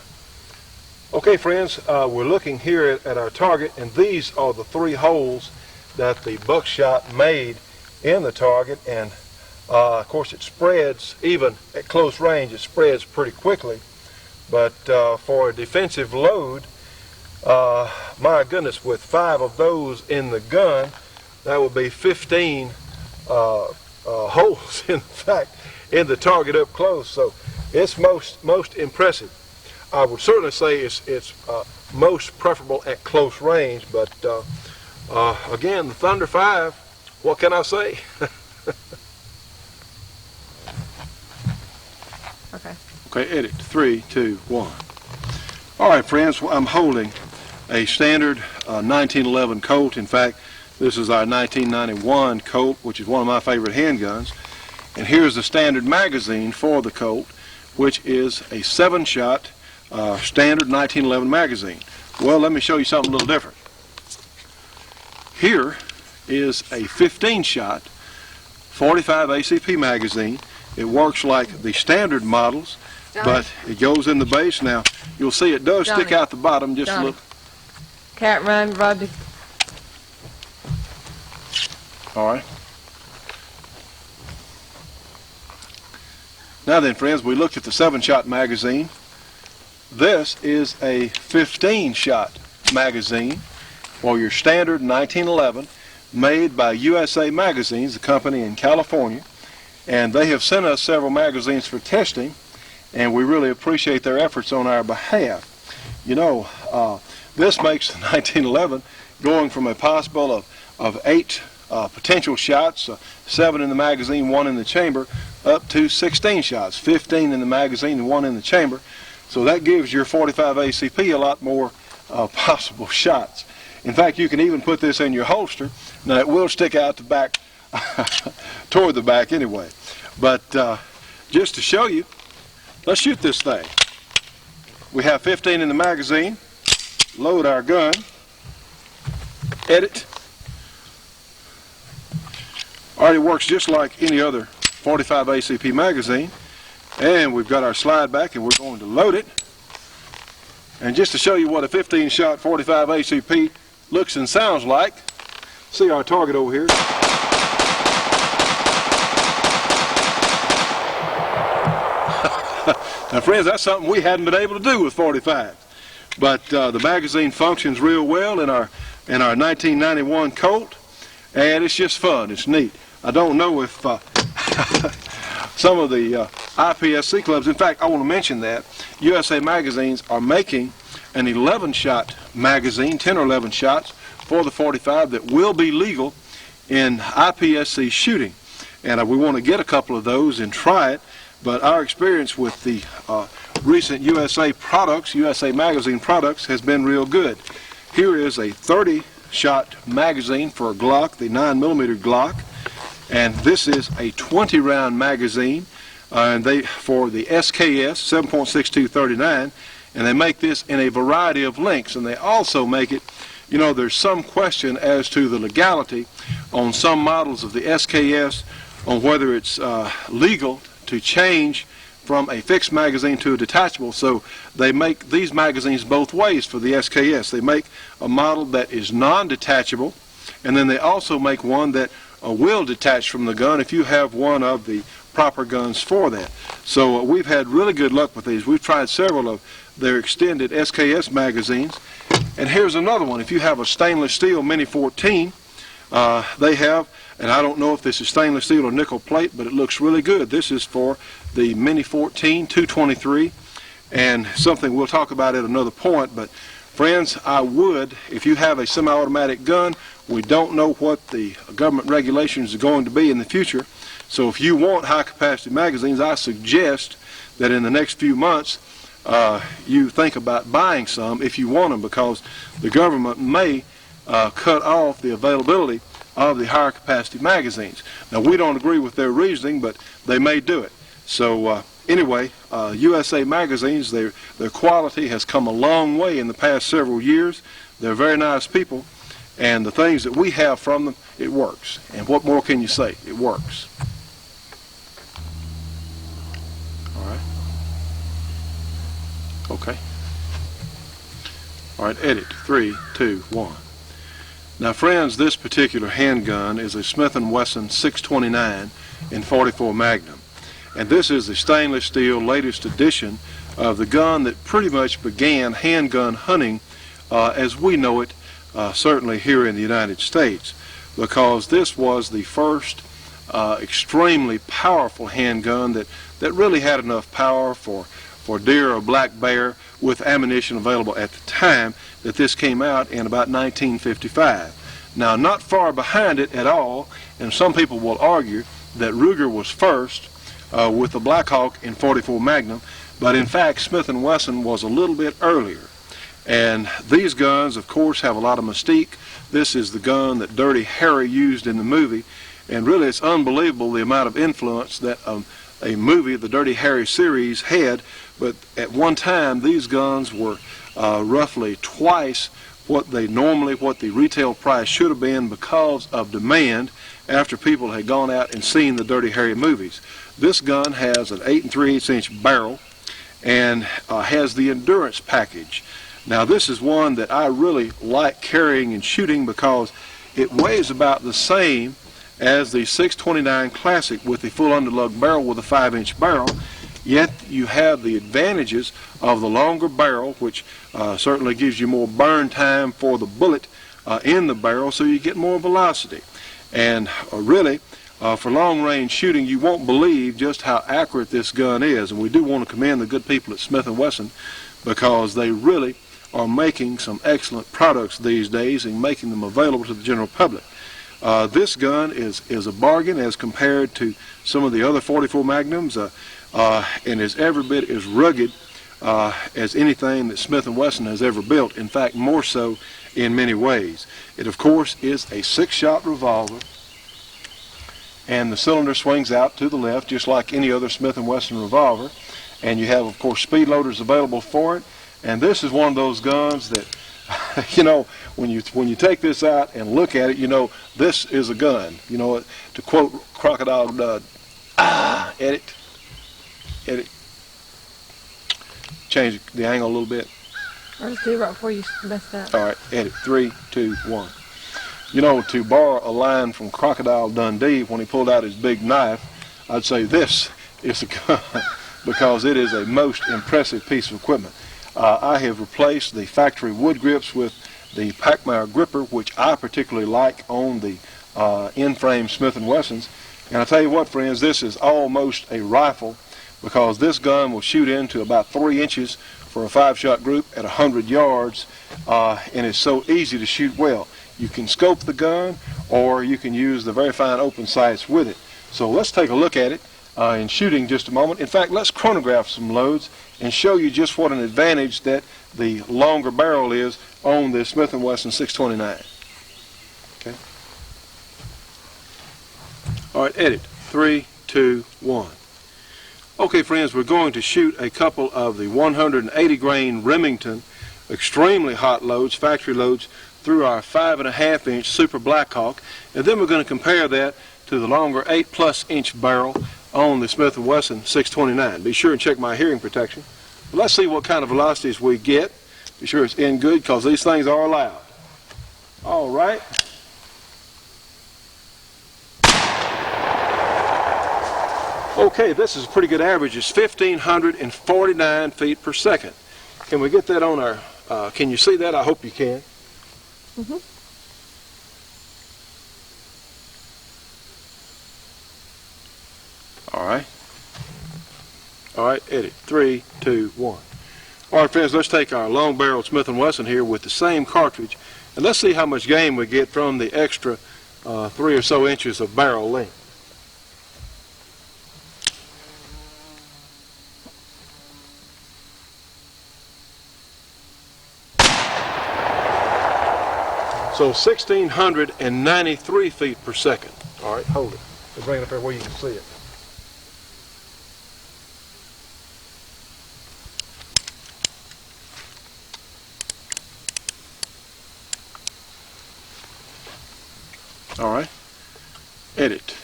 Okay, friends, we're looking here at our target, and these are the 3 holes that the buckshot made in the target. And of course, it spreads, even at close range, it spreads pretty quickly. But for a defensive load, my goodness, with 5 of those in the gun, that would be 15 holes, in fact, in the target up close. So it's most impressive. I would certainly say it's most preferable at close range, but again, the Thunder 5, what can I say? Okay. Okay, edit. 3, 2, 1. All right, friends, I'm holding a standard 1911 Colt. In fact, this is our 1991 Colt, which is one of my favorite handguns. And here's the standard magazine for the Colt, which is a 7-shot standard 1911 magazine. Well, let me show you something a little different. Here is a 15-shot 45 ACP magazine. It works like the standard models, but it goes in the base. Now, you'll see it does stick out the bottom just a little. Can't run, Rodney. All right. Now then, friends, we looked at the 7-shot magazine. This is a 15-shot magazine for your standard 1911, made by USA Magazines, the company in California. And they have sent us several magazines for testing, and we really appreciate their efforts on our behalf. You know, this makes the 1911 going from a possible of 8 potential shots, 7 in the magazine, 1 in the chamber, up to 16 shots, 15 in the magazine and 1 in the chamber. So that gives your 45 ACP a lot more possible shots. In fact, you can even put this in your holster. Now, it will stick out the back, toward the back anyway. But just to show you, let's shoot this thing. We have 15 in the magazine. Load our gun. Edit. Already works just like any other 45 ACP magazine. And we've got our slide back, and we're going to load it. And just to show you what a 15-shot 45 ACP looks and sounds like, see our target over here. Now, friends, that's something we hadn't been able to do with 45. But the magazine functions real well in our 1991 Colt, and it's just fun. It's neat. I don't know if some of the IPSC clubs, in fact, I want to mention that USA Magazines are making an 11-shot magazine, 10 or 11 shots for the 45 that will be legal in IPSC shooting. And we want to get a couple of those and try it. But our experience with the recent USA products, USA Magazine products, has been real good. Here is a 30-shot magazine for a Glock, the 9mm Glock. And this is a 20-round magazine and for the SKS 7.6239, and they make this in a variety of lengths. And they also make it, you know, there's some question as to the legality on some models of the SKS on whether it's legal to change from a fixed magazine to a detachable. So they make these magazines both ways for the SKS. They make a model that is non-detachable, and then they also make one that will detach from the gun if you have one of the proper guns for that. So we've had really good luck with these. We've tried several of their extended SKS magazines. And here's another one. If you have a stainless steel Mini 14, they have, and I don't know if this is stainless steel or nickel plate, but it looks really good. This is for the Mini 14 223, and something we'll talk about at another point. But friends, I would, if you have a semi-automatic gun, we don't know what the government regulations are going to be in the future. So if you want high-capacity magazines, I suggest that in the next few months you think about buying some if you want them, because the government may cut off the availability of the higher capacity magazines. Now, we don't agree with their reasoning, but they may do it. So anyway, USA Magazines, their quality has come a long way in the past several years. They're very nice people, and the things that we have from them, it works. And what more can you say? It works. All right. Okay. All right, edit. 3, 2, 1. Now, friends, this particular handgun is a Smith & Wesson 629 in 44 Magnum. And this is the stainless steel latest edition of the gun that pretty much began handgun hunting as we know it, certainly here in the United States, because this was the first extremely powerful handgun that really had enough power for deer or black bear with ammunition available at the time that this came out in about 1955. Now, not far behind it at all, and some people will argue that Ruger was first with the Black Hawk in .44 Magnum, but in fact Smith & Wesson was a little bit earlier. And these guns, of course, have a lot of mystique. This is the gun that Dirty Harry used in the movie, and really it's unbelievable the amount of influence that a movie, the Dirty Harry series, had. But at one time these guns were roughly twice what the retail price should have been because of demand after people had gone out and seen the Dirty Harry movies. This gun has an 8 3/8 inch barrel and has the endurance package. Now, this is one that I really like carrying and shooting because it weighs about the same as the 629 Classic with the full underlug barrel with a 5-inch barrel, yet you have the advantages of the longer barrel, which certainly gives you more burn time for the bullet in the barrel, so you get more velocity. And really, for long-range shooting, you won't believe just how accurate this gun is. And we do want to commend the good people at Smith & Wesson because they really are making some excellent products these days and making them available to the general public. This gun is a bargain as compared to some of the other .44 Magnums and is every bit as rugged as anything that Smith & Wesson has ever built. In fact, more so in many ways. It, of course, is a 6-shot revolver, and the cylinder swings out to the left just like any other Smith & Wesson revolver, and you have, of course, speed loaders available for it. And this is one of those guns that, you know, when you take this out and look at it, you know, this is a gun. You know, to quote Crocodile, edit, change the angle a little bit. I'll just do it right before you mess up. All right, edit, 3, 2, 1. You know, to borrow a line from Crocodile Dundee when he pulled out his big knife, I'd say this is a gun because it is a most impressive piece of equipment. I have replaced the factory wood grips with the Packmeyer gripper, which I particularly like on the in-frame Smith & Wessons. And I tell you what, friends, this is almost a rifle because this gun will shoot into about 3 inches for a 5-shot group at 100 yards, and it's so easy to shoot well. You can scope the gun, or you can use the very fine open sights with it. So let's take a look at it in shooting just a moment. In fact, let's chronograph some loads and show you just what an advantage that the longer barrel is on the Smith & Wesson 629. Okay. All right, edit. 3, 2, 1. Okay, friends, we're going to shoot a couple of the 180 grain Remington extremely hot loads, factory loads, through our 5.5 inch Super Blackhawk, and then we're going to compare that to the longer 8+ inch barrel on the Smith & Wesson 629. Be sure and check my hearing protection. But let's see what kind of velocities we get. Be sure it's in good because these things are loud. All right. Okay, this is a pretty good average. It's 1,549 feet per second. Can we get that on our, can you see that? I hope you can. Mm-hmm. All right. All right, edit. 3, 2, 1. All right, friends, let's take our long-barreled Smith & Wesson here with the same cartridge, and let's see how much game we get from the extra 3 or so inches of barrel length. So 1,693 feet per second. All right, hold it. We'll bring it up there where you can see it. All right, edit.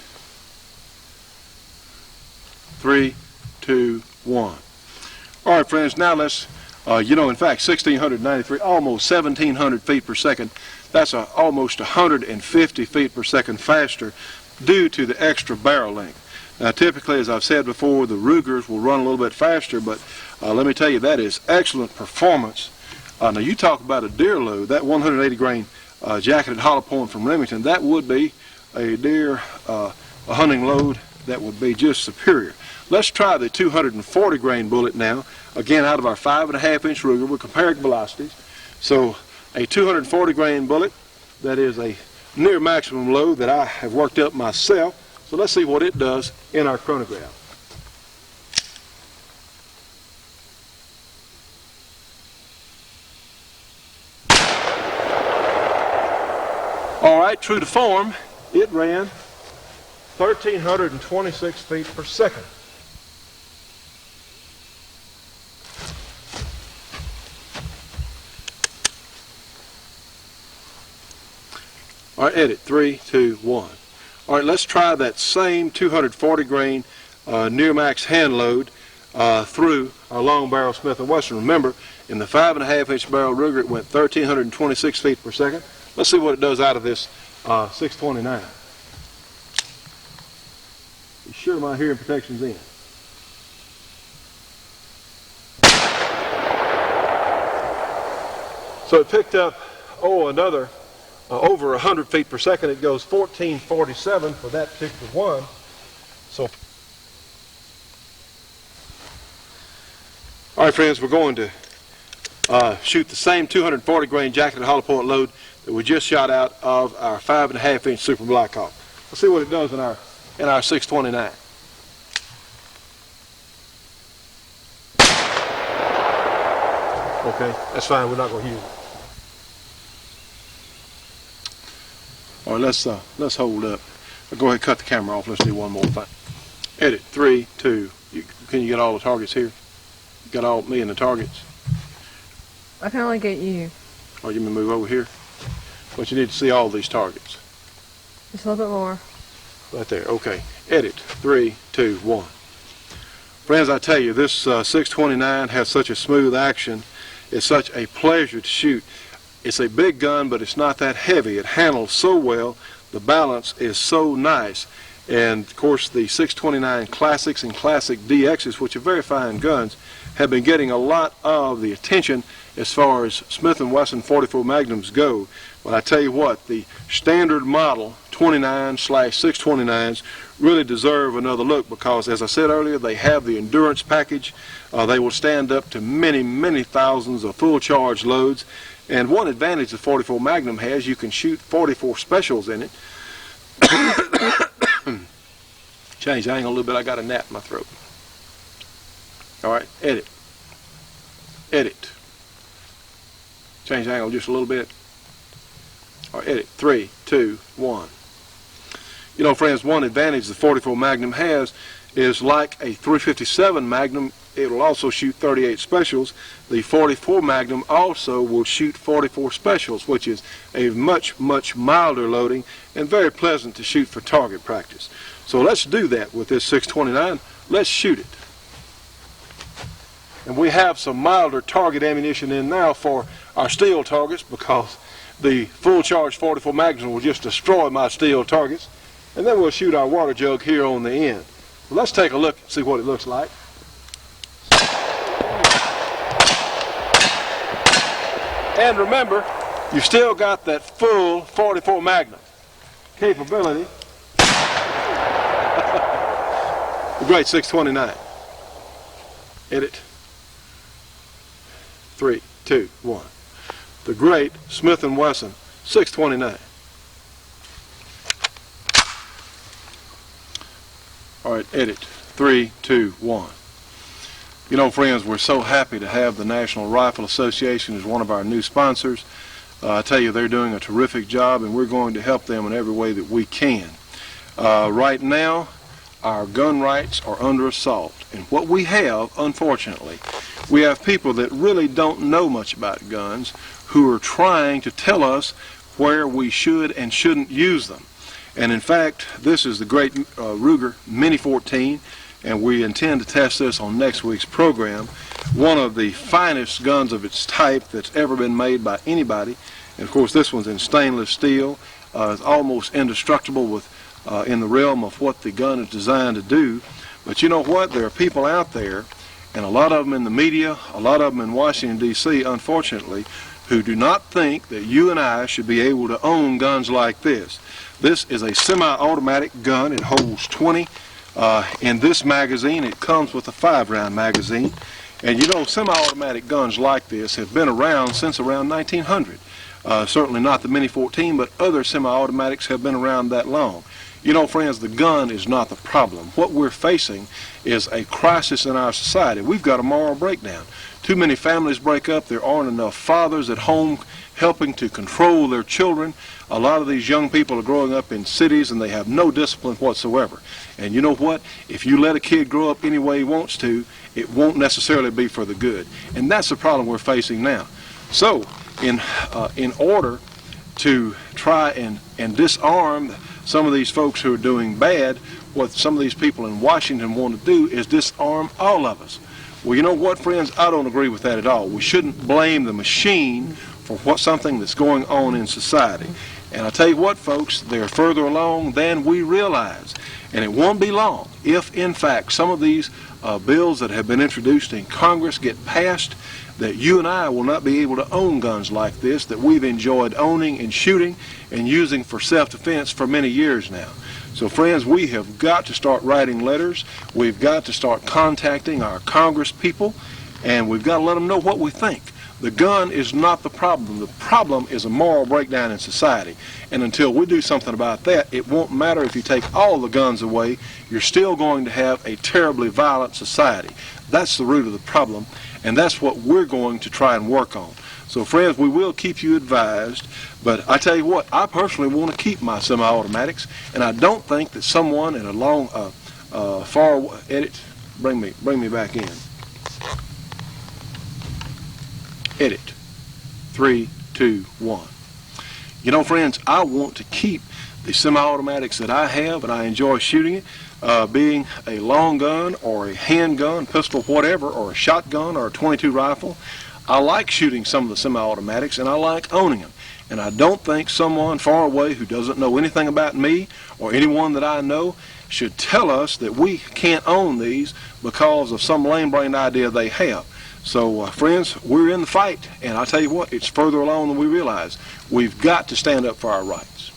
3, 2, 1. All right, friends, now let's, you know, in fact, 1,693, almost 1,700 feet per second. That's almost 150 feet per second faster due to the extra barrel length. Now, typically, as I've said before, the Rugers will run a little bit faster, but let me tell you, that is excellent performance. Now, you talk about a deer load, that 180 grain jacketed hollow point from Remington, that would be a deer a hunting load that would be just superior. Let's try the 240 grain bullet now, again out of our 5.5-inch Ruger with comparative velocities. So a 240 grain bullet, that is a near maximum load that I have worked up myself. So let's see what it does in our chronograph. All right, true to form, it ran 1,326 feet per second. All right, edit, 3, 2, 1. All right, let's try that same 240 grain near max hand load through our long barrel Smith & Wesson. Remember, in the 5.5-inch barrel Ruger, it went 1,326 feet per second. Let's see what it does out of this 629. Be sure my hearing protection's in. So it picked up, another over 100 feet per second. It goes 1447 for that particular one. So, all right, friends, we're going to shoot the same 240 grain jacketed hollow point load that we just shot out of our 5.5-inch Super Blackhawk. Let's see what it does in our 629. Okay, that's fine. We're not going to use it. All right, let's hold up. Go ahead and cut the camera off. Let's do one more thing. Edit, 3, 2. Can you get all the targets here? You got all me and the targets? I can only get you. Or you may move over here. But you need to see all these targets. Just a little bit more. Right there. Okay. Edit, 3, 2, 1. Friends, I tell you, this 629 has such a smooth action. It's such a pleasure to shoot. It's a big gun, but it's not that heavy. It handles so well. The balance is so nice. And, of course, the 629 Classics and Classic DXs, which are very fine guns, have been getting a lot of the attention as far as Smith & Wesson 44 Magnums go. But I tell you what, the standard model 29/629s really deserve another look because, as I said earlier, they have the endurance package. They will stand up to many, many thousands of full charge loads. And one advantage the 44 Magnum has, you can shoot 44 specials in it. Change the angle a little bit. I got a gnat in my throat. All right, edit. Edit. Change the angle just a little bit. All right, edit. 3, 2, 1. You know, friends, one advantage the 44 Magnum has is like a 357 Magnum, it will also shoot 38 specials. The 44 Magnum also will shoot 44 specials, which is a much, much milder loading and very pleasant to shoot for target practice. So let's do that with this 629. Let's shoot it. And we have some milder target ammunition in now for our steel targets because the full charge 44 Magnum will just destroy my steel targets. And then we'll shoot our water jug here on the end. So let's take a look and see what it looks like. And remember, you've still got that full 44 Magnum capability. The great 629. Edit. 3, 2, 1. The great Smith & Wesson 629. All right, edit. 3, 2, 1. You know, friends, we're so happy to have the National Rifle Association as one of our new sponsors. I tell you, they're doing a terrific job, and we're going to help them in every way that we can. Right now, our gun rights are under assault. And what we have, unfortunately, we have people that really don't know much about guns who are trying to tell us where we should and shouldn't use them. And in fact, this is the great Ruger Mini 14, and we intend to test this on next week's program. One of the finest guns of its type that's ever been made by anybody. And of course, this one's in stainless steel. It's almost indestructible with in the realm of what the gun is designed to do. But you know what? There are people out there, and a lot of them in the media, a lot of them in Washington, D.C., unfortunately, who do not think that you and I should be able to own guns like this. This is a semi-automatic gun. It holds 20. In this magazine, it comes with a 5-round magazine. And you know, semi-automatic guns like this have been around since around 1900. Certainly not the Mini 14, but other semi-automatics have been around that long. You know, friends, the gun is not the problem. What we're facing is a crisis in our society. We've got a moral breakdown. Too many families break up. There aren't enough fathers at home helping to control their children. A lot of these young people are growing up in cities and they have no discipline whatsoever. And you know what? If you let a kid grow up any way he wants to, it won't necessarily be for the good. And that's the problem we're facing now. So, in order to try and disarm some of these folks who are doing bad, what some of these people in Washington want to do is disarm all of us. Well, you know what, friends? I don't agree with that at all. We shouldn't blame the machine for something that's going on in society. And I tell you what, folks, they're further along than we realize. And it won't be long if, in fact, some of these bills that have been introduced in Congress get passed, that you and I will not be able to own guns like this that we've enjoyed owning and shooting and using for self-defense for many years now. So friends, we have got to start writing letters. We've got to start contacting our Congress people, and we've got to let them know what we think. The gun is not the problem. The problem is a moral breakdown in society. And until we do something about that, it won't matter if you take all the guns away, you're still going to have a terribly violent society. That's the root of the problem, and that's what we're going to try and work on. So friends, we will keep you advised, but I tell you what, I personally want to keep my semi-automatics, and I don't think that someone in a long, far edit, bring me back in. Edit. 3, 2, 1. You know, friends, I want to keep the semi-automatics that I have, and I enjoy shooting it, being a long gun or a handgun, pistol, whatever, or a shotgun or a .22 rifle. I like shooting some of the semi-automatics, and I like owning them. And I don't think someone far away who doesn't know anything about me or anyone that I know should tell us that we can't own these because of some lame-brained idea they have. So, friends, we're in the fight, and I tell you what, it's further along than we realize. We've got to stand up for our rights.